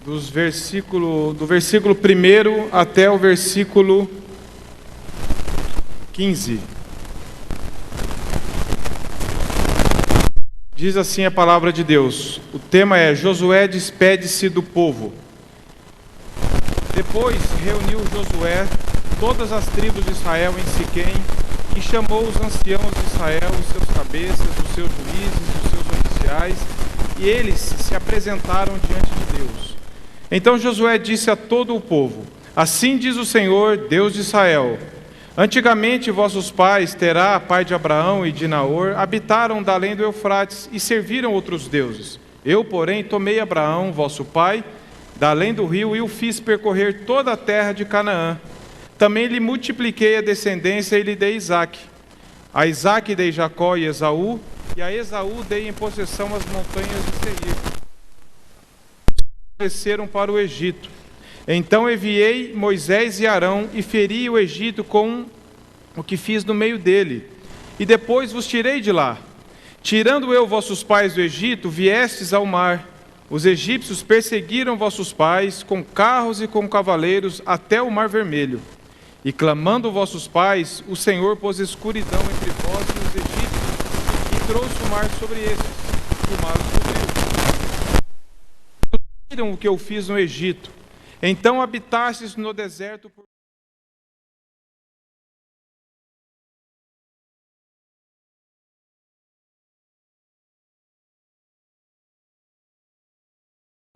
do versículo 1 até o versículo 15. Diz assim a palavra de Deus. O tema é: Josué despede-se do povo. Depois reuniu Josué todas as tribos de Israel em Siquém e chamou os anciãos de Israel, os seus cabeças, os seus juízes, os seus oficiais, e eles se apresentaram diante de Deus. Então Josué disse a todo o povo: Assim diz o Senhor, Deus de Israel: Antigamente vossos pais, Terá, pai de Abraão e de Naor, habitaram da além do Eufrates e serviram outros deuses. Eu, porém, tomei Abraão, vosso pai, da além do rio, e o fiz percorrer toda a terra de Canaã. Também lhe multipliquei a descendência e lhe dei Isaque. A Isaque dei Jacó e Esaú, e a Esaú dei em possessão as montanhas de Seir. Desceram para o Egito. Então enviei Moisés e Arão e feri o Egito com o que fiz no meio dele. E depois vos tirei de lá. Tirando eu vossos pais do Egito, viestes ao mar. Os egípcios perseguiram vossos pais com carros e com cavaleiros até o Mar Vermelho. E clamando vossos pais, o Senhor pôs escuridão entre vós e os egípcios e trouxe o mar sobre estes. O mar os cobriu. Viram o que eu fiz no Egito. Então habitastes no deserto por...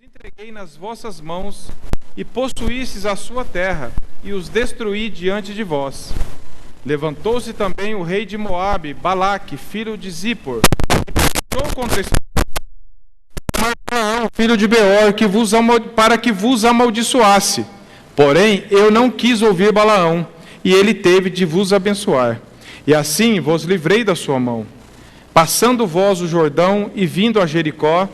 Entreguei nas vossas mãos e possuístes a sua terra e os destruí diante de vós. Levantou-se também o rei de Moabe, Balaque, filho de Zippor, e peleou contra esse filho de Beor, para que vos amaldiçoasse. Porém, eu não quis ouvir Balaão, e ele teve de vos abençoar. E assim vos livrei da sua mão. Passando vós o Jordão e vindo a Jericó,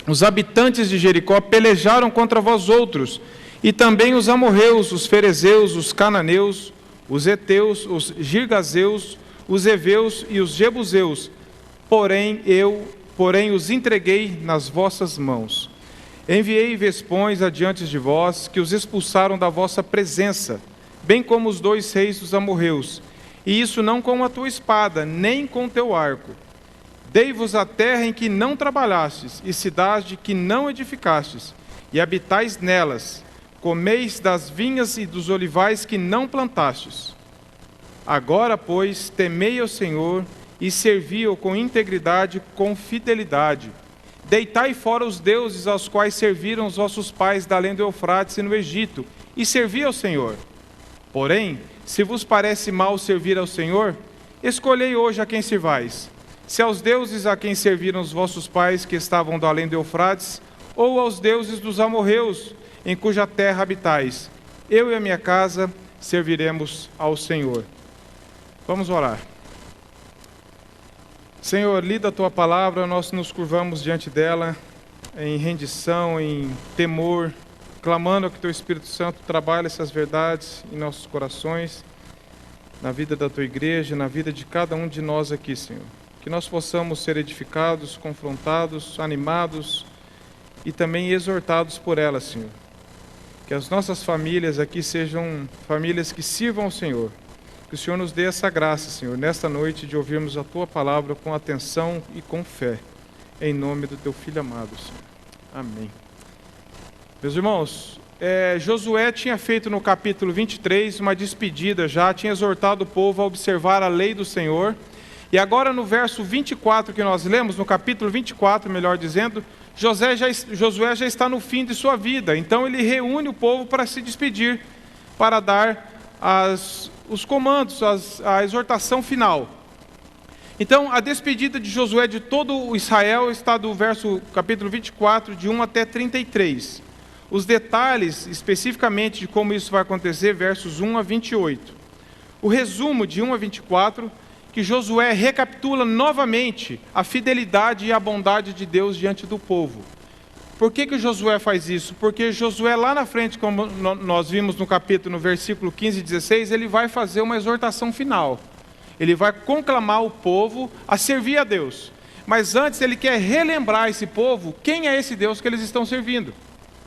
os habitantes de Jericó pelejaram contra vós outros, e também os amorreus, os ferezeus, os cananeus, os heteus, os girgazeus, os heveus e os jebuseus. Porém os entreguei nas vossas mãos. Enviei vespões adiante de vós, que os expulsaram da vossa presença, bem como os 2 reis dos amorreus, e isso não com a tua espada, nem com o teu arco. Dei-vos a terra em que não trabalhastes, e cidade que não edificastes, e habitais nelas. Comeis das vinhas e dos olivais que não plantastes. Agora, pois, temei ao Senhor, e servi-o com integridade, com fidelidade. Deitai fora os deuses aos quais serviram os vossos pais da além do Eufrates e no Egito, e servi ao Senhor. Porém, se vos parece mal servir ao Senhor, escolhei hoje a quem servais. Se aos deuses a quem serviram os vossos pais que estavam da além do Eufrates, ou aos deuses dos amorreus, em cuja terra habitais. Eu e a minha casa serviremos ao Senhor. Vamos orar. Senhor, lida a tua palavra, nós nos curvamos diante dela em rendição, em temor, clamando que teu Espírito Santo trabalhe essas verdades em nossos corações, na vida da tua igreja, na vida de cada um de nós aqui, Senhor. Que nós possamos ser edificados, confrontados, animados e também exortados por ela, Senhor. Que as nossas famílias aqui sejam famílias que sirvam ao Senhor. Que o Senhor nos dê essa graça, Senhor, nesta noite de ouvirmos a Tua palavra com atenção e com fé. Em nome do Teu Filho amado, Senhor. Amém. Meus irmãos, Josué tinha feito no capítulo 23 uma despedida já, tinha exortado o povo a observar a lei do Senhor. E agora no verso 24 que nós lemos, no capítulo 24, melhor dizendo, Josué já está no fim de sua vida. Então ele reúne o povo para se despedir, para dar os comandos, a exortação final. Então a despedida de Josué de todo o Israel está do capítulo 24, de 1 até 33. Os detalhes especificamente de como isso vai acontecer, versos 1 a 28. O resumo de 1 a 24, que Josué recapitula novamente a fidelidade e a bondade de Deus diante do povo. Por que Josué faz isso? Porque Josué lá na frente, como nós vimos no versículo 15 e 16, ele vai fazer uma exortação final. Ele vai conclamar o povo a servir a Deus. Mas antes ele quer relembrar esse povo quem é esse Deus que eles estão servindo.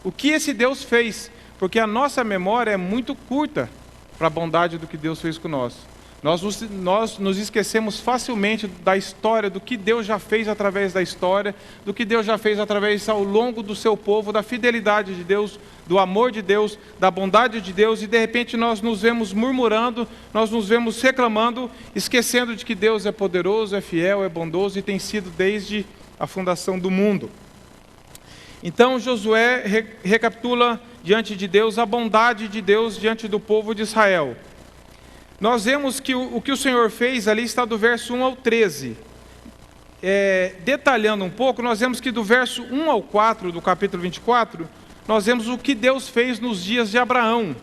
O que esse Deus fez? Porque a nossa memória é muito curta para a bondade do que Deus fez com nós. Nós nos esquecemos facilmente da história, do que Deus já fez através da história, do que Deus já fez através ao longo do seu povo, da fidelidade de Deus, do amor de Deus, da bondade de Deus, e de repente nós nos vemos murmurando, nós nos vemos reclamando, esquecendo de que Deus é poderoso, é fiel, é bondoso e tem sido desde a fundação do mundo. Então Josué recapitula diante de Deus a bondade de Deus diante do povo de Israel. Nós vemos que o que o Senhor fez ali está do verso 1 ao 13. Detalhando um pouco, nós vemos que do verso 1 ao 4 do capítulo 24, nós vemos o que Deus fez nos dias de Abraão.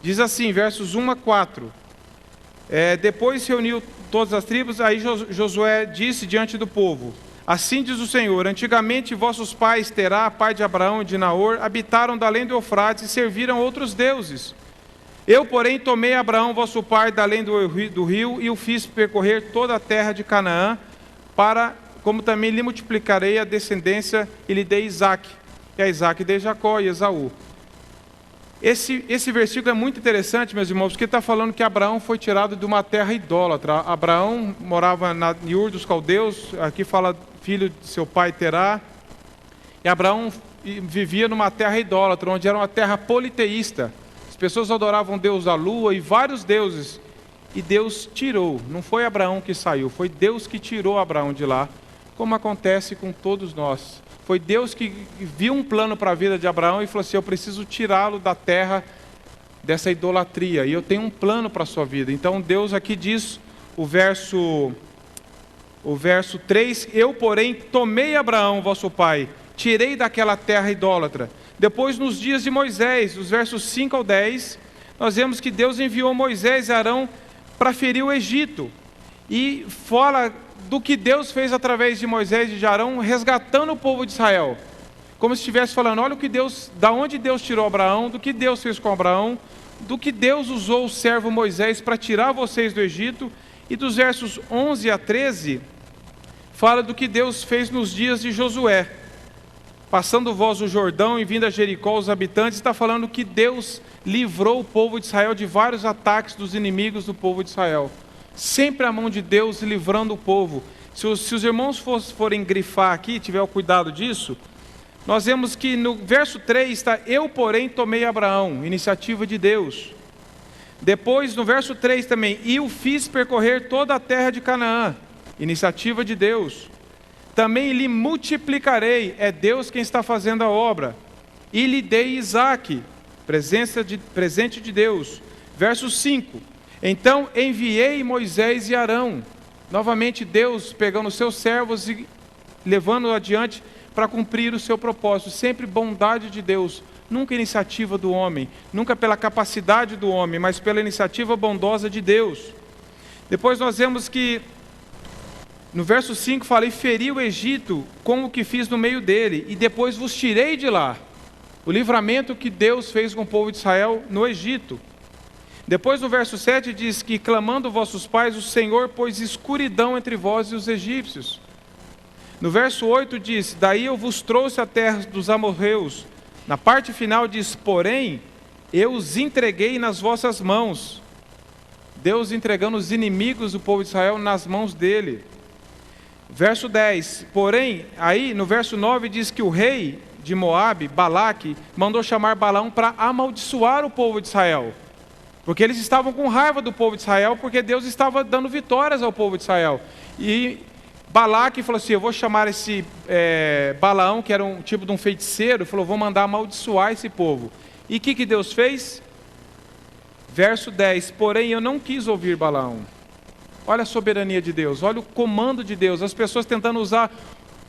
Diz assim, versos 1 a 4. Depois reuniu todas as tribos, aí Josué disse diante do povo: assim diz o Senhor, antigamente vossos pais, Terá, pai de Abraão e de Naor, habitaram da além do Eufrates e serviram outros deuses. Eu, porém, tomei Abraão, vosso pai, da além do rio, e o fiz percorrer toda a terra de Canaã, como também lhe multiplicarei a descendência, e lhe dei Isaque. E a Isaque dei Jacó e Esaú. Esse versículo é muito interessante, meus irmãos, porque está falando que Abraão foi tirado de uma terra idólatra. Abraão morava em Ur dos Caldeus, aqui fala filho de seu pai Terá, e Abraão vivia numa terra idólatra, onde era uma terra politeísta. As pessoas adoravam Deus da lua e vários deuses, e Deus tirou. Não foi Abraão que saiu, foi Deus que tirou Abraão de lá, como acontece com todos nós. Foi Deus que viu um plano para a vida de Abraão e falou assim: eu preciso tirá-lo da terra dessa idolatria, e eu tenho um plano para a sua vida. Então Deus aqui diz, o verso 3, eu, porém, tomei Abraão, vosso pai, tirei daquela terra idólatra. Depois, nos dias de Moisés, dos versos 5 ao 10, nós vemos que Deus enviou Moisés e Arão para ferir o Egito. E fala do que Deus fez através de Moisés e de Arão, resgatando o povo de Israel. Como se estivesse falando, olha o que Deus, da onde Deus tirou Abraão, do que Deus fez com Abraão, do que Deus usou o servo Moisés para tirar vocês do Egito. E dos versos 11 a 13, fala do que Deus fez nos dias de Josué. Passando vós o Jordão e vindo a Jericó, os habitantes, está falando que Deus livrou o povo de Israel de vários ataques dos inimigos do povo de Israel. Sempre a mão de Deus livrando o povo. Se os irmãos forem grifar aqui, tiver o cuidado disso, nós vemos que no verso 3 está, eu, porém, tomei Abraão, iniciativa de Deus. Depois, no verso 3 também, e o fiz percorrer toda a terra de Canaã, iniciativa de Deus. Também lhe multiplicarei, é Deus quem está fazendo a obra. E lhe dei Isaque, presente de Deus. Verso 5, então enviei Moisés e Arão. Novamente Deus pegando os seus servos e levando adiante para cumprir o seu propósito. Sempre bondade de Deus, nunca iniciativa do homem, nunca pela capacidade do homem, mas pela iniciativa bondosa de Deus. Depois nós vemos que no verso 5 fala, e feri o Egito com o que fiz no meio dele, e depois vos tirei de lá. O livramento que Deus fez com o povo de Israel no Egito. Depois no verso 7 diz que, clamando vossos pais, o Senhor pôs escuridão entre vós e os egípcios. No verso 8 diz, daí eu vos trouxe a terra dos amorreus. Na parte final diz, porém, eu os entreguei nas vossas mãos. Deus entregando os inimigos do povo de Israel nas mãos dele. Verso 10, porém, aí no verso 9 diz que o rei de Moabe, Balaque, mandou chamar Balaão para amaldiçoar o povo de Israel. Porque eles estavam com raiva do povo de Israel, porque Deus estava dando vitórias ao povo de Israel. E Balaque falou assim, eu vou chamar esse Balaão, que era um tipo de um feiticeiro, falou, vou mandar amaldiçoar esse povo. E o que Deus fez? Verso 10, porém eu não quis ouvir Balaão. Olha a soberania de Deus, olha o comando de Deus. As pessoas tentando usar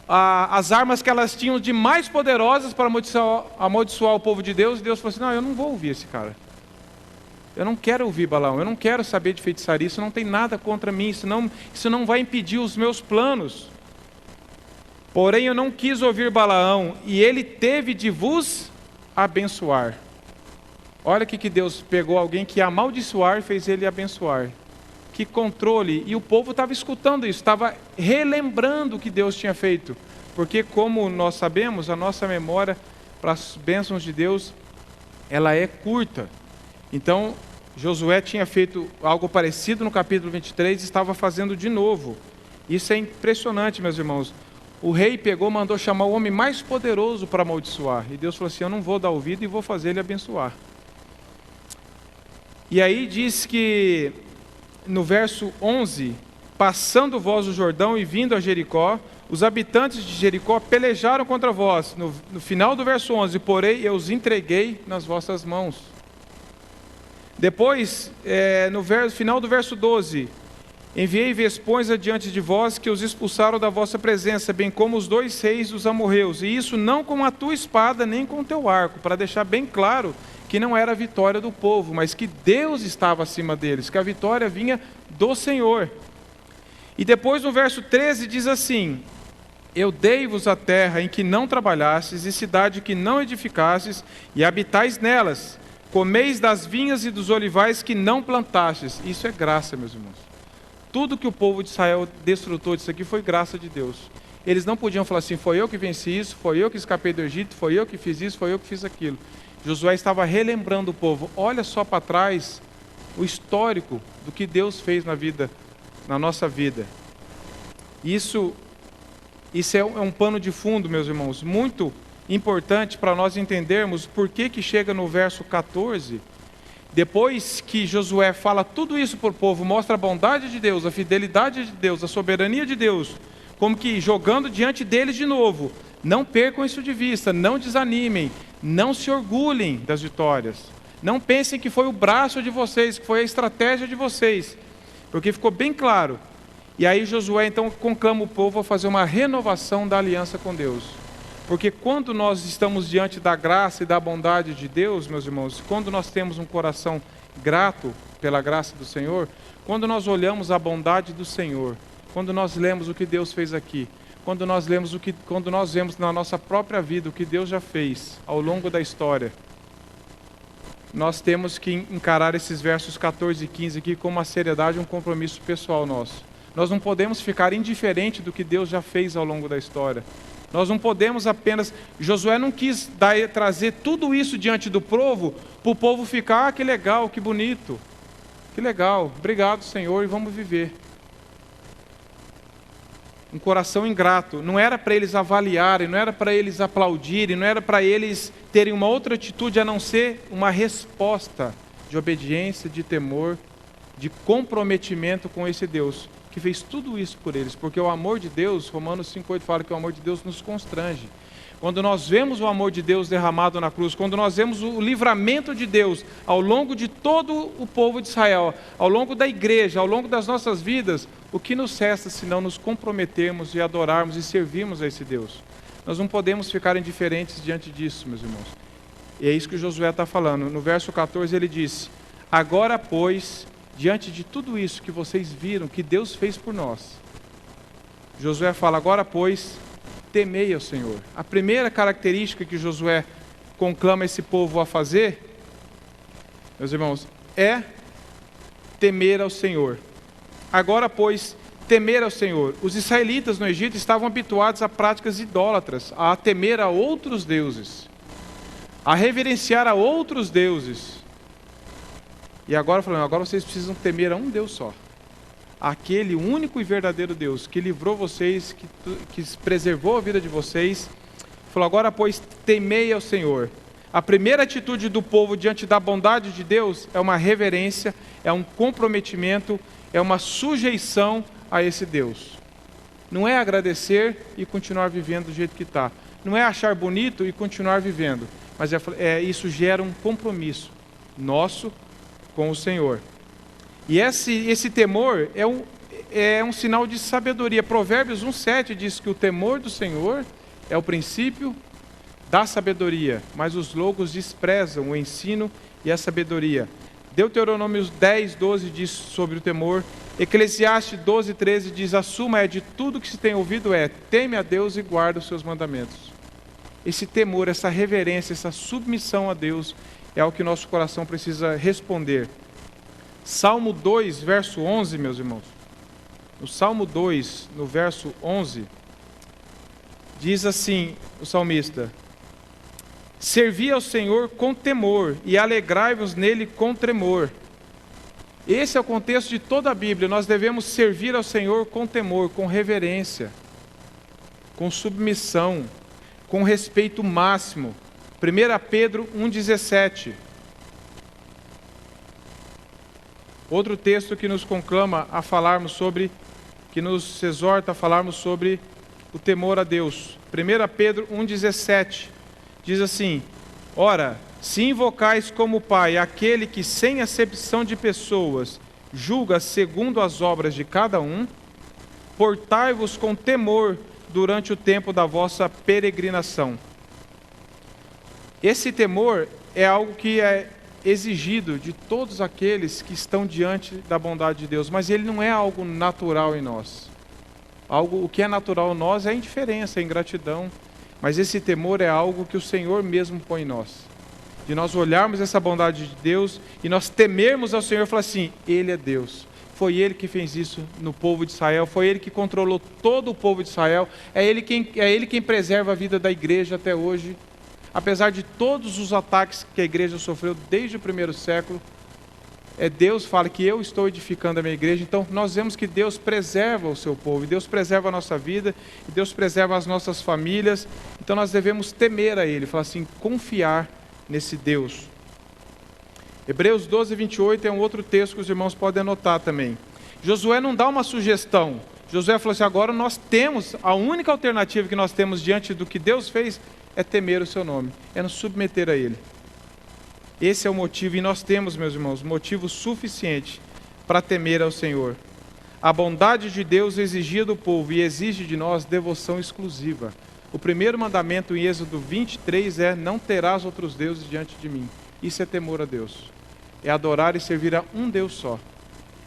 as armas que elas tinham de mais poderosas para amaldiçoar o povo de Deus. E Deus falou assim, não, eu não vou ouvir esse cara. Eu não quero ouvir Balaão, eu não quero saber de feitiçaria, isso não tem nada contra mim, isso não vai impedir os meus planos. Porém eu não quis ouvir Balaão, e ele teve de vos abençoar. Olha aqui que Deus pegou alguém que ia amaldiçoar e fez ele abençoar. Que controle, e o povo estava escutando isso, estava relembrando o que Deus tinha feito, porque como nós sabemos, a nossa memória para as bênçãos de Deus, ela é curta. Então, Josué tinha feito algo parecido no capítulo 23 e estava fazendo de novo. Isso é impressionante, meus irmãos. O rei mandou chamar o homem mais poderoso para amaldiçoar. E Deus falou assim, eu não vou dar ouvido e vou fazer ele abençoar. E aí diz que, no verso 11, passando vós o Jordão e vindo a Jericó, os habitantes de Jericó pelejaram contra vós. No final do verso 11, porém eu os entreguei nas vossas mãos. Depois, no final do verso 12, enviei vespões adiante de vós que os expulsaram da vossa presença, bem como os 2 reis dos amorreus, e isso não com a tua espada, nem com o teu arco, para deixar bem claro que não era a vitória do povo, mas que Deus estava acima deles, que a vitória vinha do Senhor. E depois no verso 13 diz assim, eu dei-vos a terra em que não trabalhastes, e cidade que não edificastes, e habitais nelas, comeis das vinhas e dos olivais que não plantastes. Isso é graça, meus irmãos. Tudo que o povo de Israel desfrutou disso aqui foi graça de Deus. Eles não podiam falar assim, foi eu que venci isso, foi eu que escapei do Egito, foi eu que fiz isso, foi eu que fiz aquilo. Josué estava relembrando o povo, olha só para trás o histórico do que Deus fez na nossa vida. Isso é um pano de fundo, meus irmãos, muito importante para nós entendermos por que chega no verso 14, depois que Josué fala tudo isso para o povo, mostra a bondade de Deus, a fidelidade de Deus, a soberania de Deus, como que jogando diante deles de novo, não percam isso de vista, não desanimem, não se orgulhem das vitórias, não pensem que foi o braço de vocês, que foi a estratégia de vocês, porque ficou bem claro. E aí Josué então conclama o povo a fazer uma renovação da aliança com Deus. Porque quando nós estamos diante da graça e da bondade de Deus, meus irmãos, quando nós temos um coração grato pela graça do Senhor, quando nós olhamos a bondade do Senhor, quando nós lemos o que Deus fez aqui, quando nós vemos na nossa própria vida o que Deus já fez ao longo da história, nós temos que encarar esses versos 14 e 15 aqui com uma seriedade, um compromisso pessoal nosso. Nós não podemos ficar indiferente do que Deus já fez ao longo da história. Nós não podemos apenas... Josué não quis trazer tudo isso diante do povo, para o povo ficar, que legal, que bonito, que legal, obrigado Senhor, e vamos viver. Um coração ingrato, não era para eles avaliarem, não era para eles aplaudirem, não era para eles terem uma outra atitude a não ser uma resposta de obediência, de temor, de comprometimento com esse Deus que fez tudo isso por eles, porque o amor de Deus, Romanos 5,8 fala que o amor de Deus nos constrange. Quando nós vemos o amor de Deus derramado na cruz, quando nós vemos o livramento de Deus ao longo de todo o povo de Israel, ao longo da igreja, ao longo das nossas vidas, o que nos resta se não nos comprometermos e adorarmos e servirmos a esse Deus? Nós não podemos ficar indiferentes diante disso, meus irmãos. E é isso que Josué está falando. No verso 14 ele disse, agora pois, diante de tudo isso que vocês viram, que Deus fez por nós, Josué fala, agora pois, temei ao Senhor. A primeira característica que Josué conclama esse povo a fazer, meus irmãos, é temer ao Senhor. Agora pois, temer ao Senhor. Os israelitas no Egito estavam habituados a práticas idólatras, a temer a outros deuses, a reverenciar a outros deuses. E agora falando, agora vocês precisam temer a um Deus só. Aquele único e verdadeiro Deus que livrou vocês, que preservou a vida de vocês. Falou, agora pois temei ao Senhor. A primeira atitude do povo diante da bondade de Deus é uma reverência, é um comprometimento, é uma sujeição a esse Deus. Não é agradecer e continuar vivendo do jeito que está. Não é achar bonito e continuar vivendo. Mas isso gera um compromisso nosso com o Senhor. E esse temor é um sinal de sabedoria. Provérbios 1,7 diz que o temor do Senhor é o princípio da sabedoria, mas os loucos desprezam o ensino e a sabedoria. Deuteronômio 10,12 diz sobre o temor. Eclesiastes 12,13 diz, a suma de tudo que se tem ouvido teme a Deus e guarda os seus mandamentos. Esse temor, essa reverência, essa submissão a Deus é o que nosso coração precisa responder. Salmo 2, verso 11, meus irmãos. No Salmo 2, no verso 11, diz assim o salmista, Servi ao Senhor com temor e alegrai-vos nele com tremor. Esse é o contexto de toda a Bíblia. Nós devemos servir ao Senhor com temor, com reverência, com submissão, com respeito máximo. 1 Pedro 1,17. Outro texto que nos conclama a falarmos sobre, que nos exorta a falarmos sobre o temor a Deus. 1 Pedro 1,17 diz assim: ora, se invocais como Pai aquele que sem acepção de pessoas julga segundo as obras de cada um, portai-vos com temor durante o tempo da vossa peregrinação. Esse temor é algo que é exigido de todos aqueles que estão diante da bondade de Deus, mas ele não é algo natural em nós. O que é natural em nós é a indiferença, a ingratidão, mas esse temor é algo que o Senhor mesmo põe em nós. De nós olharmos essa bondade de Deus e nós temermos ao Senhor e falar assim: Ele é Deus. Foi Ele que fez isso no povo de Israel, foi Ele que controlou todo o povo de Israel, é Ele quem preserva a vida da igreja até hoje. Apesar de todos os ataques que a igreja sofreu desde o primeiro século, Deus fala que eu estou edificando a minha igreja. Então nós vemos que Deus preserva o seu povo, e Deus preserva a nossa vida, e Deus preserva as nossas famílias. Então nós devemos temer a Ele, falar assim, confiar nesse Deus. Hebreus 12, 28 é um outro texto que os irmãos podem anotar também. Josué não dá uma sugestão. Josué falou assim: agora nós temos, a única alternativa que nós temos diante do que Deus fez é temer o seu nome, é nos submeter a Ele. Esse é o motivo, e nós temos, meus irmãos, motivo suficiente para temer ao Senhor. A bondade de Deus exigia do povo e exige de nós devoção exclusiva. O primeiro mandamento em Êxodo 23 é: não terás outros deuses diante de mim. Isso é temor a Deus. É adorar e servir a um Deus só.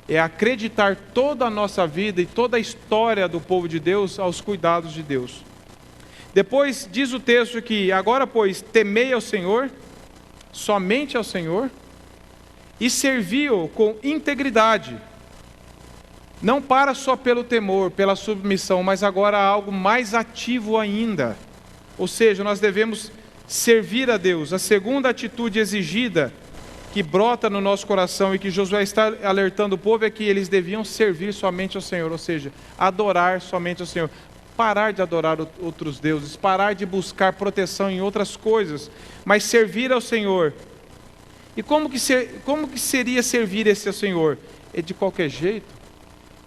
É acreditar toda a nossa vida e toda a história do povo de Deus aos cuidados de Deus. Depois diz o texto que: agora, pois, temei ao Senhor, somente ao Senhor, e servi-o com integridade. Não para só pelo temor, pela submissão, mas agora algo mais ativo ainda. Ou seja, nós devemos servir a Deus. A segunda atitude exigida, que brota no nosso coração e que Josué está alertando o povo, é que eles deviam servir somente ao Senhor, ou seja, adorar somente ao Senhor. Parar de adorar outros deuses, parar de buscar proteção em outras coisas, mas servir ao Senhor. E como que seria servir esse ao Senhor? É de qualquer jeito?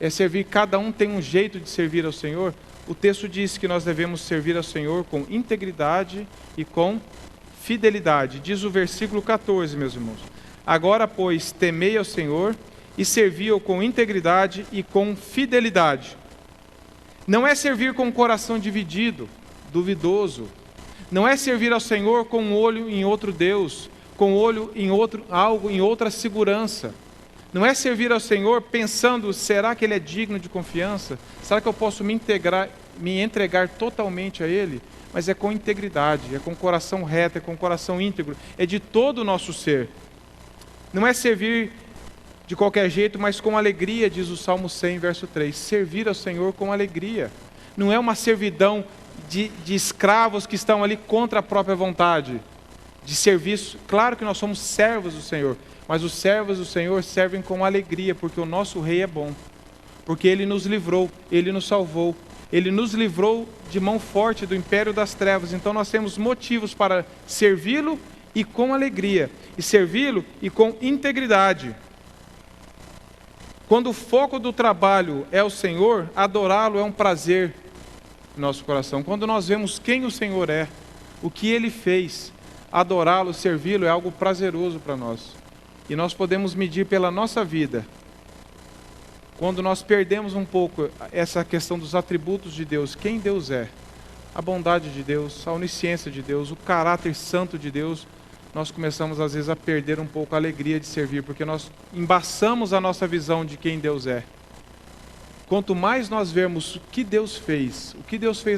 É servir, cada um tem um jeito de servir ao Senhor? O texto diz que nós devemos servir ao Senhor com integridade e com fidelidade. Diz o versículo 14, meus irmãos: agora, pois, temei ao Senhor e servi-o com integridade e com fidelidade. Não é servir com o coração dividido, duvidoso. Não é servir ao Senhor com um olho em outro Deus, com um olho em outra segurança. Não é servir ao Senhor pensando: será que Ele é digno de confiança? Será que eu posso me entregar totalmente a Ele? Mas é com integridade, é com o coração reto, é com o coração íntegro, é de todo o nosso ser. Não é servir de qualquer jeito, mas com alegria, diz o Salmo 100, verso 3. Servir ao Senhor com alegria. Não é uma servidão de escravos que estão ali contra a própria vontade, de serviço. Claro que nós somos servos do Senhor, mas os servos do Senhor servem com alegria, porque o nosso Rei é bom, porque Ele nos livrou, Ele nos salvou, Ele nos livrou de mão forte do império das trevas. Então nós temos motivos para servi-lo e com alegria, e servi-lo e com integridade. Quando o foco do trabalho é o Senhor, adorá-lo é um prazer no nosso coração. Quando nós vemos quem o Senhor é, o que Ele fez, adorá-lo, servi-lo é algo prazeroso para nós. E nós podemos medir pela nossa vida. Quando nós perdemos um pouco essa questão dos atributos de Deus, quem Deus é, a bondade de Deus, a onisciência de Deus, o caráter santo de Deus, nós começamos às vezes a perder um pouco a alegria de servir, porque nós embaçamos a nossa visão de quem Deus é. Quanto mais nós vermos o que Deus fez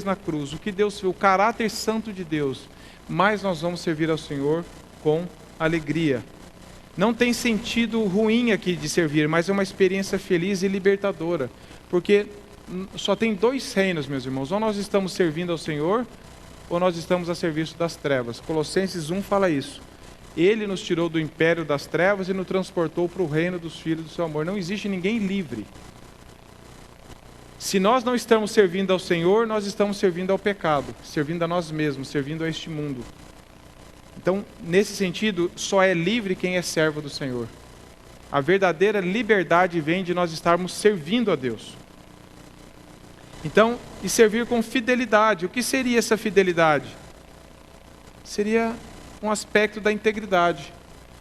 na cruz, o caráter santo de Deus, mais nós vamos servir ao Senhor com alegria. Não tem sentido ruim aqui de servir, mas é uma experiência feliz e libertadora, porque só tem dois reinos, meus irmãos: ou nós estamos servindo ao Senhor, ou nós estamos a serviço das trevas. Colossenses 1 fala isso. Ele nos tirou do império das trevas e nos transportou para o reino dos filhos do seu amor. Não existe ninguém livre. Se nós não estamos servindo ao Senhor, nós estamos servindo ao pecado, servindo a nós mesmos, servindo a este mundo. Então, nesse sentido, só é livre quem é servo do Senhor. A verdadeira liberdade vem de nós estarmos servindo a Deus. Então, e servir com fidelidade. O que seria essa fidelidade? Seria um aspecto da integridade.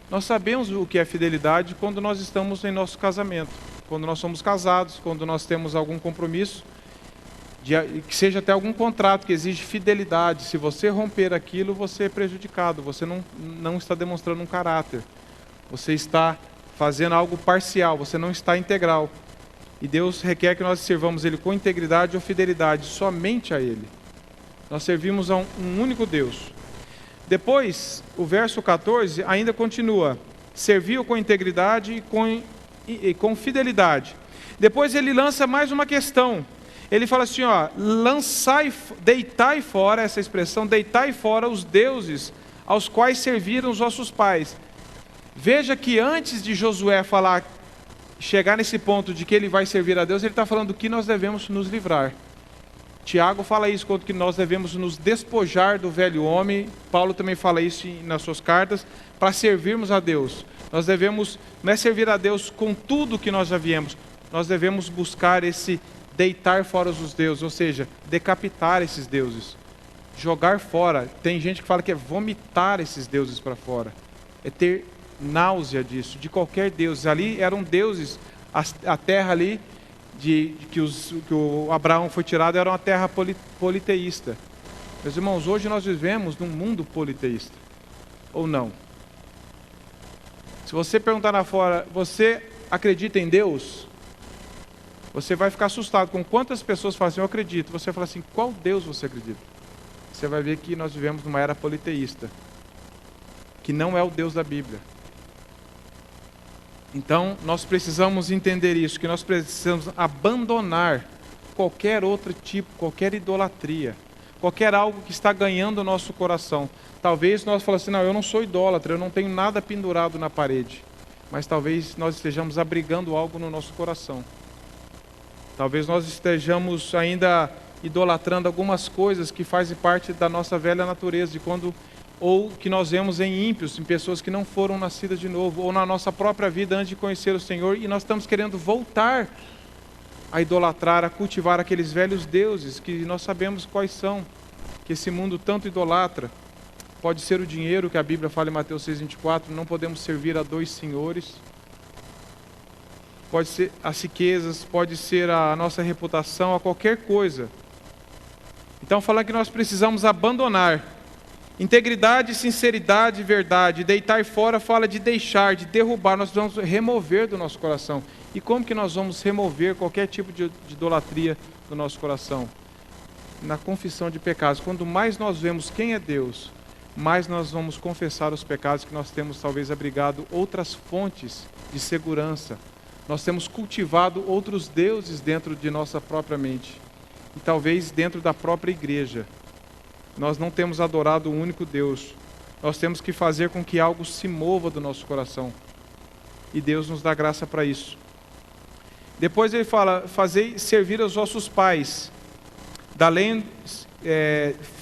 Nós sabemos o que é fidelidade quando nós estamos em nosso casamento. Quando nós somos casados, quando nós temos algum compromisso, que seja até algum contrato que exige fidelidade. Se você romper aquilo, você é prejudicado. Você não está demonstrando um caráter. Você está fazendo algo parcial, você não está integral. E Deus requer que nós servamos Ele com integridade ou fidelidade, somente a Ele. Nós servimos a um único Deus. Depois, o verso 14 ainda continua. Serviu com integridade e com fidelidade. Depois ele lança mais uma questão. Ele fala assim, ó, deitai fora, essa expressão, deitai fora os deuses aos quais serviram os vossos pais. Veja que antes de Josué chegar nesse ponto de que ele vai servir a Deus, ele está falando que nós devemos nos livrar. Tiago fala isso, quanto que nós devemos nos despojar do velho homem. Paulo também fala isso nas suas cartas, para servirmos a Deus. Nós devemos, não é servir a Deus com tudo que nós já viemos, nós devemos buscar esse deitar fora os deuses, ou seja, decapitar esses deuses, jogar fora. Tem gente que fala que é vomitar esses deuses para fora, é ter náusea disso, de qualquer deus. Ali eram deuses, a terra ali, que o Abraão foi tirado, era uma terra politeísta. Meus irmãos, hoje nós vivemos num mundo politeísta, ou não? Se você perguntar lá fora, você acredita em Deus? Você vai ficar assustado com quantas pessoas falam assim, eu acredito. Você fala assim, qual Deus você acredita? Você vai ver que nós vivemos numa era politeísta, que não é o Deus da Bíblia. Então, nós precisamos entender isso, que nós precisamos abandonar qualquer outro tipo, qualquer idolatria, qualquer algo que está ganhando o nosso coração. Talvez nós falamos assim, não, eu não sou idólatra, eu não tenho nada pendurado na parede. Mas talvez nós estejamos abrigando algo no nosso coração. Talvez nós estejamos ainda idolatrando algumas coisas que fazem parte da nossa velha natureza, ou que nós vemos em ímpios, em pessoas que não foram nascidas de novo, ou na nossa própria vida antes de conhecer o Senhor, e nós estamos querendo voltar a idolatrar, a cultivar aqueles velhos deuses que nós sabemos quais são, que esse mundo tanto idolatra. Pode ser o dinheiro, que a Bíblia fala em Mateus 6,24, não podemos servir a dois senhores. Pode ser as riquezas, pode ser a nossa reputação, a qualquer coisa. Então, falando que nós precisamos abandonar. Integridade, sinceridade, verdade. Deitar fora fala de deixar, de derrubar. Nós vamos remover do nosso coração. E como que nós vamos remover qualquer tipo de idolatria do nosso coração? Na confissão de pecados. Quando mais nós vemos quem é Deus, mais nós vamos confessar os pecados que nós temos talvez abrigado outras fontes de segurança. Nós temos cultivado outros deuses dentro de nossa própria mente. E talvez dentro da própria igreja. Nós não temos adorado o único Deus. Nós temos que fazer com que algo se mova do nosso coração. E Deus nos dá graça para isso. Depois ele fala, servir aos vossos pais.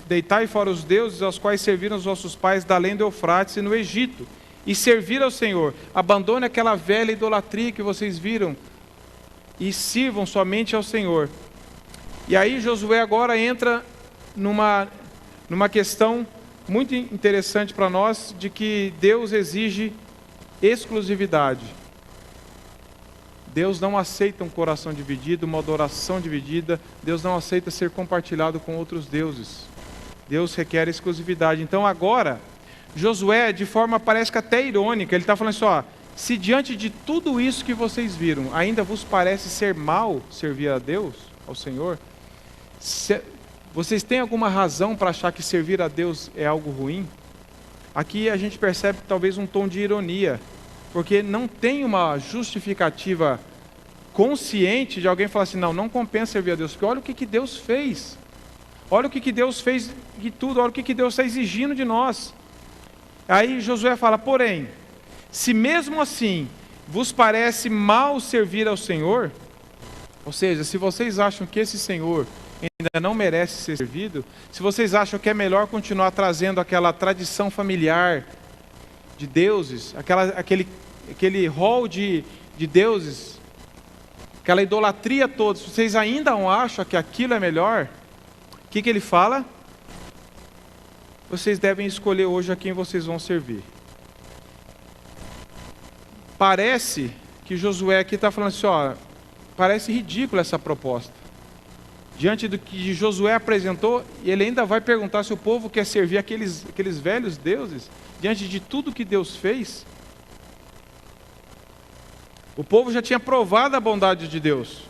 Deitai fora os deuses aos quais serviram os vossos pais da além do Eufrates e no Egito. E servir ao Senhor. Abandone aquela velha idolatria que vocês viram. E sirvam somente ao Senhor. E aí Josué agora entra numa questão muito interessante para nós, de que Deus exige exclusividade. Deus não aceita um coração dividido, uma adoração dividida. Deus não aceita ser compartilhado com outros deuses. Deus requer exclusividade. Então agora, Josué, de forma parece que até irônica, ele está falando assim, ó, se diante de tudo isso que vocês viram, ainda vos parece ser mal servir a Deus, ao Senhor, vocês têm alguma razão para achar que servir a Deus é algo ruim? Aqui a gente percebe talvez um tom de ironia, porque não tem uma justificativa consciente de alguém falar assim, não compensa servir a Deus, porque olha o que Deus fez. Olha o que Deus fez de tudo, olha o que Deus está exigindo de nós. Aí Josué fala, porém, se mesmo assim vos parece mal servir ao Senhor, ou seja, se vocês acham que esse Senhor ainda não merece ser servido, se vocês acham que é melhor continuar trazendo aquela tradição familiar de deuses, aquele rol de deuses, aquela idolatria toda, se vocês ainda não acham que aquilo é melhor, o que ele fala? Vocês devem escolher hoje a quem vocês vão servir. Parece que Josué aqui está falando assim, ó, parece ridícula essa proposta. Diante do que Josué apresentou, ele ainda vai perguntar se o povo quer servir aqueles velhos deuses, diante de tudo que Deus fez. O povo já tinha provado a bondade de Deus.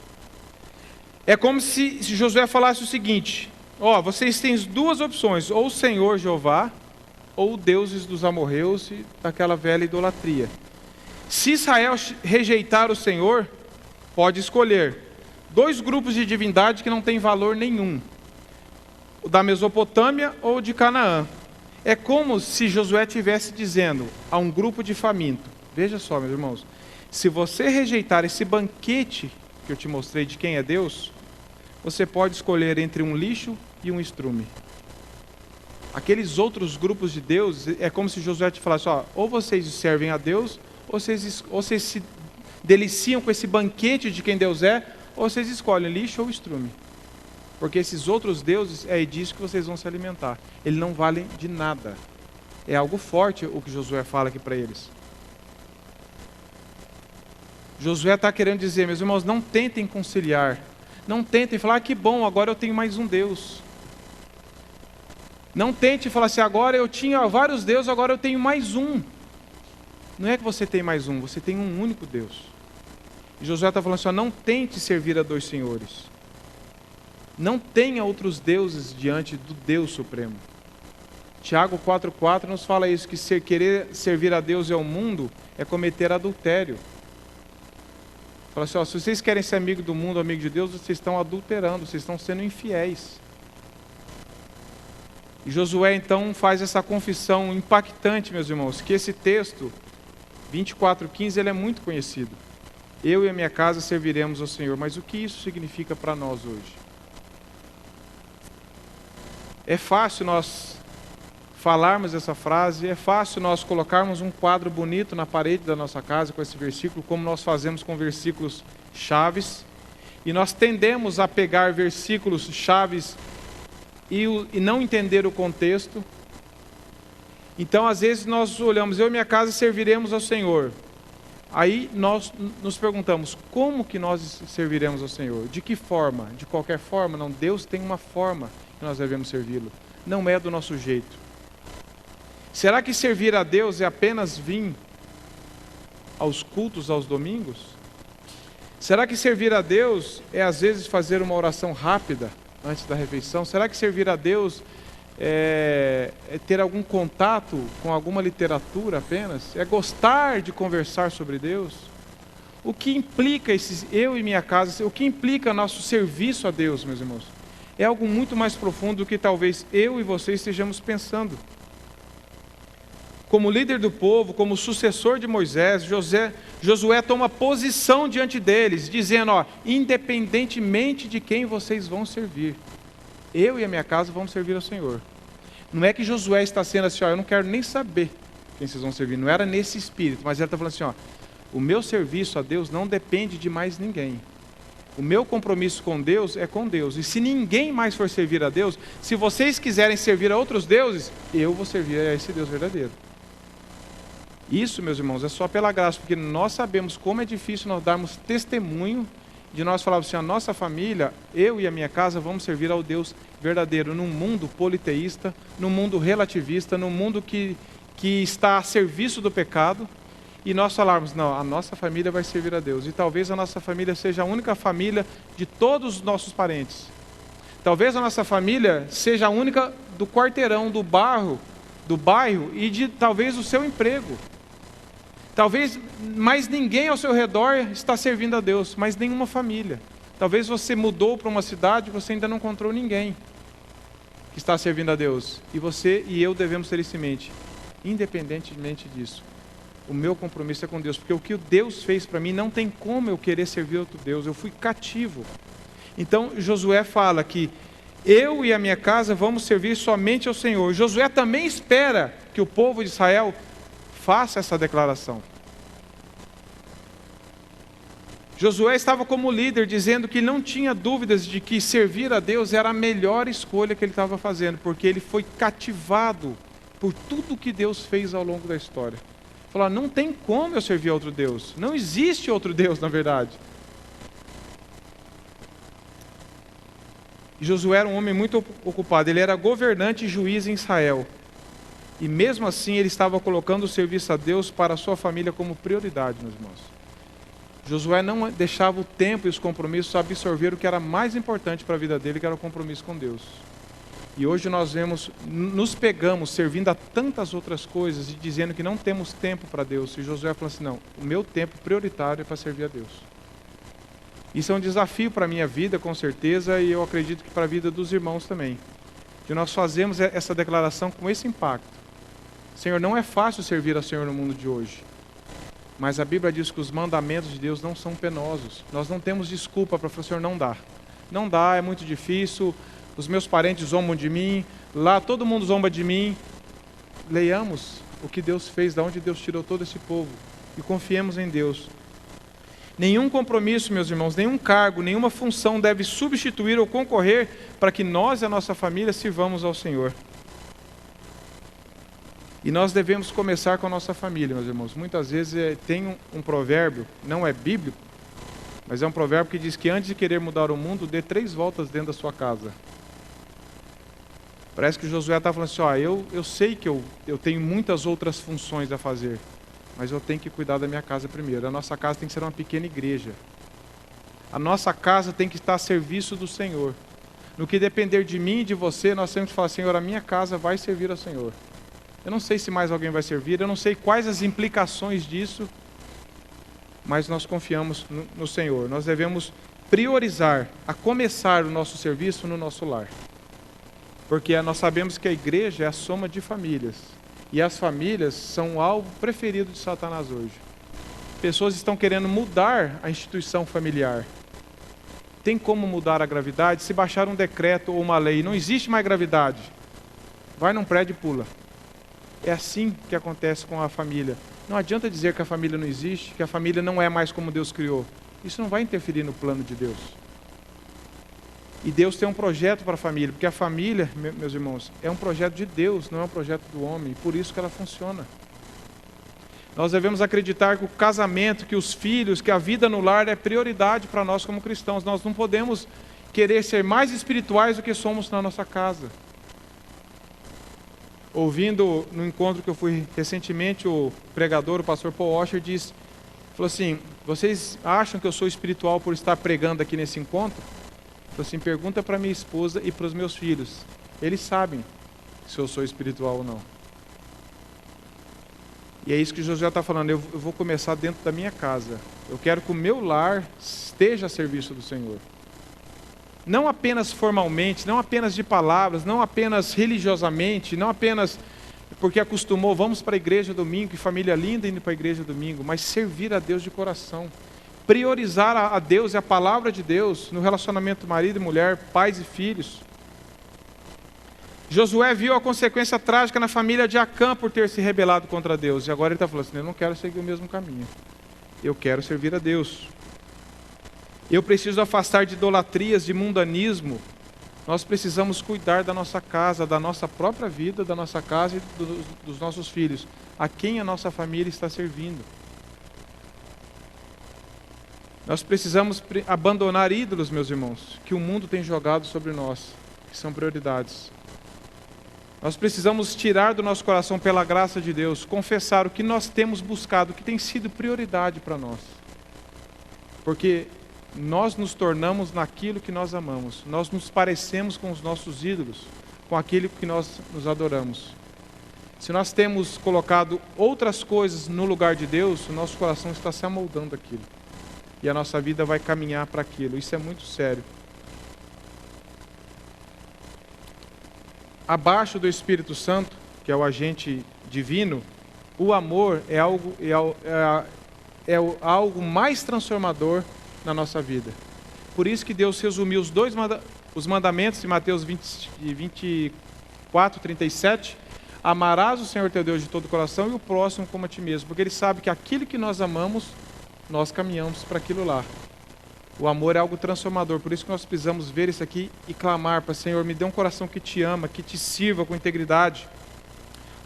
É como se Josué falasse o seguinte, ó, vocês têm duas opções, ou o Senhor Jeová, ou deuses dos amorreus e daquela velha idolatria. Se Israel rejeitar o Senhor, pode escolher dois grupos de divindade que não têm valor nenhum, o da Mesopotâmia ou o de Canaã. É como se Josué estivesse dizendo a um grupo de faminto, veja só, meus irmãos, se você rejeitar esse banquete que eu te mostrei de quem é Deus, você pode escolher entre um lixo e um estrume. Aqueles outros grupos de deuses, é como se Josué te falasse, ó, ou vocês servem a Deus, ou vocês se deliciam com esse banquete de quem Deus é, ou vocês escolhem lixo ou estrume. Porque esses outros deuses, é disso que vocês vão se alimentar. Eles não valem de nada. É algo forte o que Josué fala aqui para eles. Josué está querendo dizer, meus irmãos, não tentem conciliar. Não tentem falar, que bom, agora eu tenho mais um Deus. Não tente falar assim, agora eu tinha vários deuses, agora eu tenho mais um. Não é que você tem mais um, você tem um único Deus. E Josué está falando assim, ó, não tente servir a dois senhores. Não tenha outros deuses diante do Deus Supremo. Tiago 4,4 nos fala isso, que querer servir a Deus e ao mundo é cometer adultério. Fala assim, ó, se vocês querem ser amigo do mundo, amigo de Deus, vocês estão adulterando, vocês estão sendo infiéis. E Josué então faz essa confissão impactante, meus irmãos, que esse texto, 24:15, ele é muito conhecido. Eu e a minha casa serviremos ao Senhor. Mas o que isso significa para nós hoje? É fácil nós falarmos essa frase, é fácil nós colocarmos um quadro bonito na parede da nossa casa com esse versículo, como nós fazemos com versículos chaves, e nós tendemos a pegar versículos chaves e não entender o contexto. Então, às vezes nós olhamos, eu e minha casa serviremos ao Senhor. Aí nós nos perguntamos, como que nós serviremos ao Senhor? De que forma? De qualquer forma? Não, Deus tem uma forma que nós devemos servi-lo. Não é do nosso jeito. Será que servir a Deus é apenas vir aos cultos aos domingos? Será que servir a Deus é às vezes fazer uma oração rápida antes da refeição? Será que servir a Deus é ter algum contato com alguma literatura apenas? É gostar de conversar sobre Deus? O que implica eu e minha casa, o que implica nosso serviço a Deus, meus irmãos? É algo muito mais profundo do que talvez eu e você estejamos pensando. Como líder do povo, como sucessor de Moisés, Josué toma posição diante deles, dizendo, ó, independentemente de quem vocês vão servir, eu e a minha casa vamos servir ao Senhor. Não é que Josué está sendo assim, ó, eu não quero nem saber quem vocês vão servir. Não era nesse espírito, mas ele está falando assim, ó, o meu serviço a Deus não depende de mais ninguém. O meu compromisso com Deus é com Deus. E se ninguém mais for servir a Deus, se vocês quiserem servir a outros deuses, eu vou servir a esse Deus verdadeiro. Isso, meus irmãos, é só pela graça, porque nós sabemos como é difícil nós darmos testemunho de nós falarmos assim, a nossa família, eu e a minha casa, vamos servir ao Deus verdadeiro, num mundo politeísta, num mundo relativista, num mundo que está a serviço do pecado, e nós falarmos, não, a nossa família vai servir a Deus, e talvez a nossa família seja a única família de todos os nossos parentes. Talvez a nossa família seja a única do quarteirão, do bairro e de talvez o seu emprego. Talvez mais ninguém ao seu redor está servindo a Deus, mas nenhuma família. Talvez você mudou para uma cidade e você ainda não encontrou ninguém. que está servindo a Deus. E você e eu devemos ter isso em mente. Independentemente disso, o meu compromisso é com Deus, porque o que Deus fez para mim, não tem como eu querer servir outro Deus. Eu fui cativo. Então Josué fala que eu e a minha casa vamos servir somente ao Senhor. Josué também espera que o povo de Israel faça essa declaração. Josué estava como líder, dizendo que não tinha dúvidas de que servir a Deus era a melhor escolha que ele estava fazendo, porque ele foi cativado por tudo que Deus fez ao longo da história. Falou, não tem como eu servir a outro Deus. Não existe outro Deus, na verdade. E Josué era um homem muito ocupado. Ele era governante e juiz em Israel. E mesmo assim, ele estava colocando o serviço a Deus para a sua família como prioridade, meus irmãos. Josué não deixava o tempo e os compromissos absorver o que era mais importante para a vida dele, que era o compromisso com Deus. E hoje nós nos pegamos servindo a tantas outras coisas e dizendo que não temos tempo para Deus. E Josué falou assim, não, o meu tempo prioritário é para servir a Deus. Isso é um desafio para a minha vida, com certeza, e eu acredito que para a vida dos irmãos também. Que nós fazemos essa declaração com esse impacto. Senhor, não é fácil servir ao Senhor no mundo de hoje. Mas a Bíblia diz que os mandamentos de Deus não são penosos. Nós não temos desculpa para falar, Senhor, não dá. Não dá, é muito difícil, os meus parentes zombam de mim, lá todo mundo zomba de mim. Leiamos o que Deus fez, de onde Deus tirou todo esse povo. E confiemos em Deus. Nenhum compromisso, meus irmãos, nenhum cargo, nenhuma função deve substituir ou concorrer para que nós e a nossa família sirvamos ao Senhor. E nós devemos começar com a nossa família, meus irmãos. Muitas vezes tem um provérbio, não é bíblico, mas é um provérbio que diz que antes de querer mudar o mundo, dê 3 voltas dentro da sua casa. Parece que Josué está falando assim, eu sei que eu tenho muitas outras funções a fazer, mas eu tenho que cuidar da minha casa primeiro. A nossa casa tem que ser uma pequena igreja. A nossa casa tem que estar a serviço do Senhor. No que depender de mim e de você, nós temos que falar, Senhor, a minha casa vai servir ao Senhor. Eu não sei se mais alguém vai servir, eu não sei quais as implicações disso, mas nós confiamos no Senhor. Nós devemos priorizar a começar o nosso serviço no nosso lar. Porque nós sabemos que a igreja é a soma de famílias. E as famílias são o alvo preferido de Satanás hoje. Pessoas estão querendo mudar a instituição familiar. Tem como mudar a gravidade? Se baixar um decreto ou uma lei, não existe mais gravidade. Vai num prédio e pula. É assim que acontece com a família. Não adianta dizer que a família não existe, que a família não é mais como Deus criou. Isso não vai interferir no plano de Deus. E Deus tem um projeto para a família, porque a família, meus irmãos, é um projeto de Deus, não é um projeto do homem, por isso que ela funciona. Nós devemos acreditar que o casamento, que os filhos, que a vida no lar é prioridade para nós como cristãos. Nós não podemos querer ser mais espirituais do que somos na nossa casa. Ouvindo no encontro que eu fui recentemente, o pregador, o pastor Paul Washer, falou assim, vocês acham que eu sou espiritual por estar pregando aqui nesse encontro? Falou assim, pergunta para minha esposa e para os meus filhos. Eles sabem se eu sou espiritual ou não. E é isso que Josué está falando, eu vou começar dentro da minha casa. Eu quero que o meu lar esteja a serviço do Senhor. Não apenas formalmente, não apenas de palavras, não apenas religiosamente, não apenas porque acostumou, vamos para a igreja domingo, que família linda indo para a igreja domingo, mas servir a Deus de coração. Priorizar a Deus e a palavra de Deus no relacionamento marido e mulher, pais e filhos. Josué viu a consequência trágica na família de Acã por ter se rebelado contra Deus. E agora ele está falando assim, eu não quero seguir o mesmo caminho. Eu quero servir a Deus. Eu preciso afastar de idolatrias, de mundanismo. Nós precisamos cuidar da nossa casa, da nossa própria vida, da nossa casa e dos nossos filhos. A quem a nossa família está servindo. Nós precisamos abandonar ídolos, meus irmãos, que o mundo tem jogado sobre nós, que são prioridades. Nós precisamos tirar do nosso coração, pela graça de Deus, confessar o que nós temos buscado, o que tem sido prioridade para nós. Porque nós nos tornamos naquilo que nós amamos. Nós nos parecemos com os nossos ídolos, com aquilo que nós nos adoramos. Se nós temos colocado outras coisas no lugar de Deus, o nosso coração está se amoldando àquilo. E a nossa vida vai caminhar para aquilo. Isso é muito sério. abaixo do Espírito Santo, que é o agente divino, o amor é algo mais transformador na nossa vida. Por isso que Deus resumiu os mandamentos de Mateus 24, 37, amarás o Senhor teu Deus de todo o coração e o próximo como a ti mesmo, porque Ele sabe que aquilo que nós amamos, nós caminhamos para aquilo lá. O amor é algo transformador, por isso que nós precisamos ver isso aqui e clamar para: Senhor, me dê um coração que te ama, que te sirva com integridade.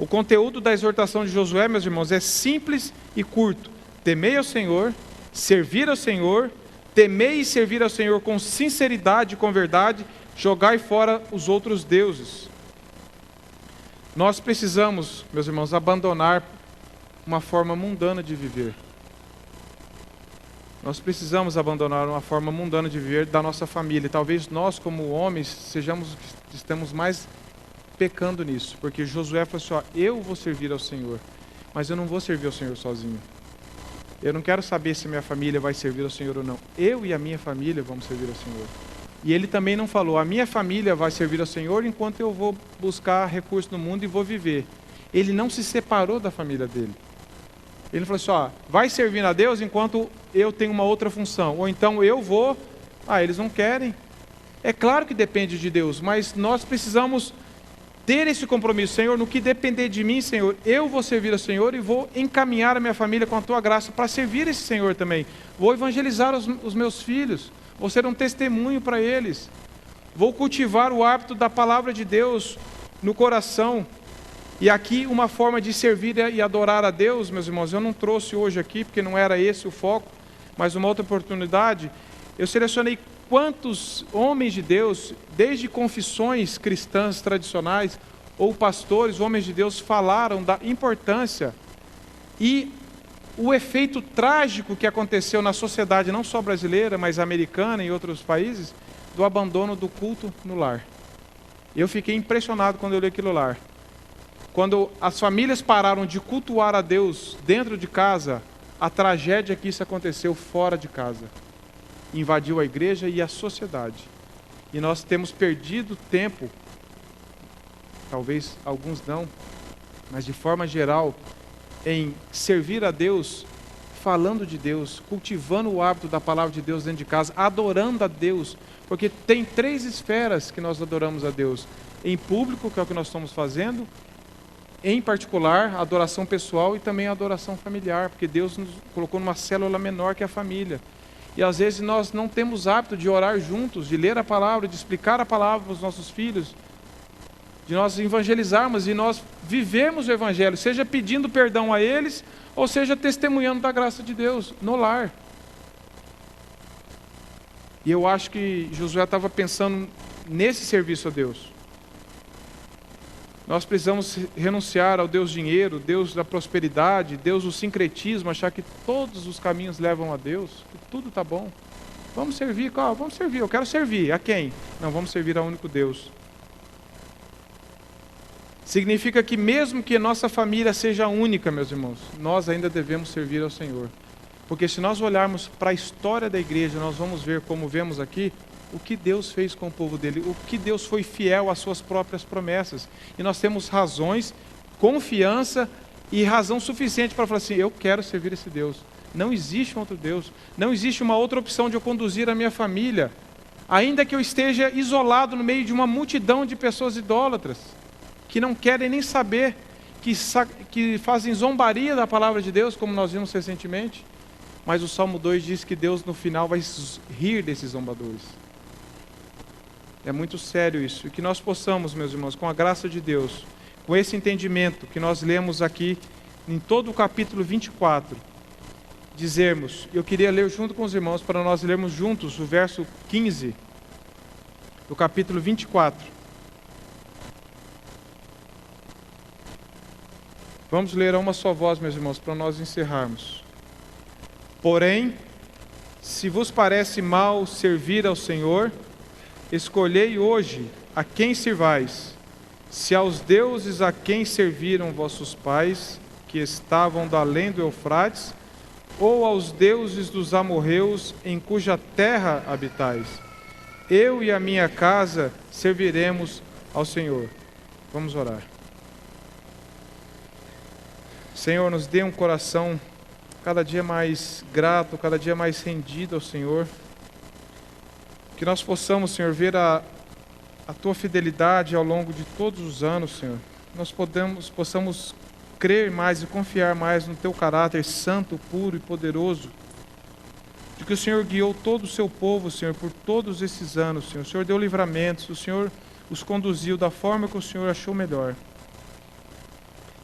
O conteúdo da exortação de Josué, meus irmãos, é simples e curto. Temei ao Senhor, servir ao Senhor, temei e servir ao Senhor com sinceridade e com verdade, jogai fora os outros deuses. Nós precisamos, meus irmãos, abandonar uma forma mundana de viver. Nós precisamos abandonar uma forma mundana de viver da nossa família. Talvez nós, como homens, estamos mais pecando nisso. Porque Josué falou assim: eu vou servir ao Senhor, mas eu não vou servir ao Senhor sozinho. Eu não quero saber se minha família vai servir ao Senhor ou não. Eu e a minha família vamos servir ao Senhor. E ele também não falou: a minha família vai servir ao Senhor enquanto eu vou buscar recursos no mundo e vou viver. Ele não se separou da família dele. Ele falou assim: vai servindo a Deus enquanto eu tenho uma outra função. Ou então eu vou... eles não querem. É claro que depende de Deus, mas nós precisamos ter esse compromisso. Senhor, no que depender de mim, Senhor, eu vou servir ao Senhor e vou encaminhar a minha família com a Tua graça para servir esse Senhor também. Vou evangelizar os meus filhos. Vou ser um testemunho para eles. Vou cultivar o hábito da palavra de Deus no coração. E aqui uma forma de servir e adorar a Deus, meus irmãos, eu não trouxe hoje aqui, porque não era esse o foco, mas uma outra oportunidade, eu selecionei quantos homens de Deus, desde confissões cristãs tradicionais, ou pastores, homens de Deus, falaram da importância e o efeito trágico que aconteceu na sociedade, não só brasileira, mas americana e outros países, do abandono do culto no lar. Eu fiquei impressionado quando eu li aquilo lá. Quando as famílias pararam de cultuar a Deus dentro de casa, a tragédia que isso aconteceu fora de casa. Invadiu a igreja e a sociedade. E nós temos perdido tempo, talvez alguns não, mas de forma geral, em servir a Deus, falando de Deus, cultivando o hábito da palavra de Deus dentro de casa, adorando a Deus, porque tem 3 esferas que nós adoramos a Deus: em público, que é o que nós estamos fazendo, em particular, a adoração pessoal e também a adoração familiar, porque Deus nos colocou numa célula menor que a família. E às vezes nós não temos hábito de orar juntos, de ler a palavra, de explicar a palavra para os nossos filhos, de nós evangelizarmos e nós vivermos o evangelho, seja pedindo perdão a eles, ou seja testemunhando da graça de Deus no lar. E eu acho que Josué estava pensando nesse serviço a Deus. Nós precisamos renunciar ao Deus dinheiro, Deus da prosperidade, Deus do sincretismo, achar que todos os caminhos levam a Deus, que tudo está bom. Vamos servir, vamos servir, eu quero servir. A quem? Não, vamos servir ao único Deus. Significa que mesmo que a nossa família seja única, meus irmãos, nós ainda devemos servir ao Senhor. Porque se nós olharmos para a história da igreja, nós vamos ver, como vemos aqui, o que Deus fez com o povo dele, o que Deus foi fiel às suas próprias promessas. E nós temos razões, confiança e razão suficiente para falar assim: eu quero servir esse Deus. Não existe um outro Deus, não existe uma outra opção de eu conduzir a minha família, ainda que eu esteja isolado no meio de uma multidão de pessoas idólatras, que não querem nem saber, que fazem zombaria da palavra de Deus, como nós vimos recentemente. Mas o Salmo 2 diz que Deus no final vai rir desses zombadores. É muito sério isso. E que nós possamos, meus irmãos, com a graça de Deus, com esse entendimento que nós lemos aqui em todo o capítulo 24, dizermos, eu queria ler junto com os irmãos, para nós lermos juntos o verso 15 do capítulo 24. Vamos ler a uma só voz, meus irmãos, para nós encerrarmos. Porém, se vos parece mal servir ao Senhor, escolhei hoje a quem servais, se aos deuses a quem serviram vossos pais, que estavam da além do Eufrates, ou aos deuses dos amorreus, em cuja terra habitais. Eu e a minha casa serviremos ao Senhor. Vamos orar. Senhor, nos dê um coração cada dia mais grato, cada dia mais rendido ao Senhor. Que nós possamos, Senhor, ver a Tua fidelidade ao longo de todos os anos, Senhor. Nós possamos crer mais e confiar mais no Teu caráter santo, puro e poderoso. De que o Senhor guiou todo o Seu povo, Senhor, por todos esses anos, Senhor. O Senhor deu livramentos, o Senhor os conduziu da forma que o Senhor achou melhor.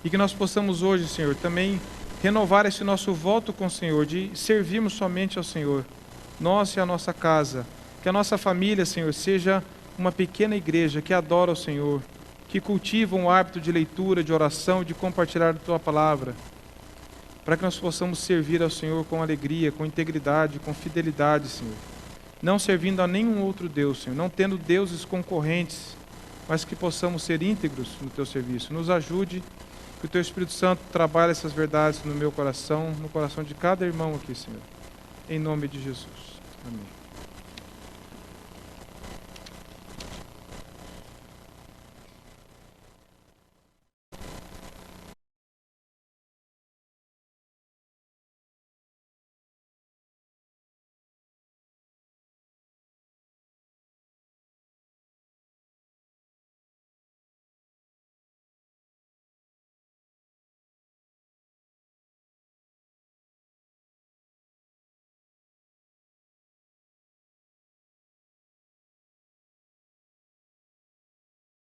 E que nós possamos hoje, Senhor, também renovar esse nosso voto com o Senhor, de servirmos somente ao Senhor, nós e a nossa casa. Que a nossa família, Senhor, seja uma pequena igreja que adora o Senhor, que cultiva um hábito de leitura, de oração, de compartilhar a Tua palavra, para que nós possamos servir ao Senhor com alegria, com integridade, com fidelidade, Senhor. Não servindo a nenhum outro Deus, Senhor, não tendo deuses concorrentes, mas que possamos ser íntegros no Teu serviço. Nos ajude, que o Teu Espírito Santo trabalhe essas verdades no meu coração, no coração de cada irmão aqui, Senhor. Em nome de Jesus. Amém.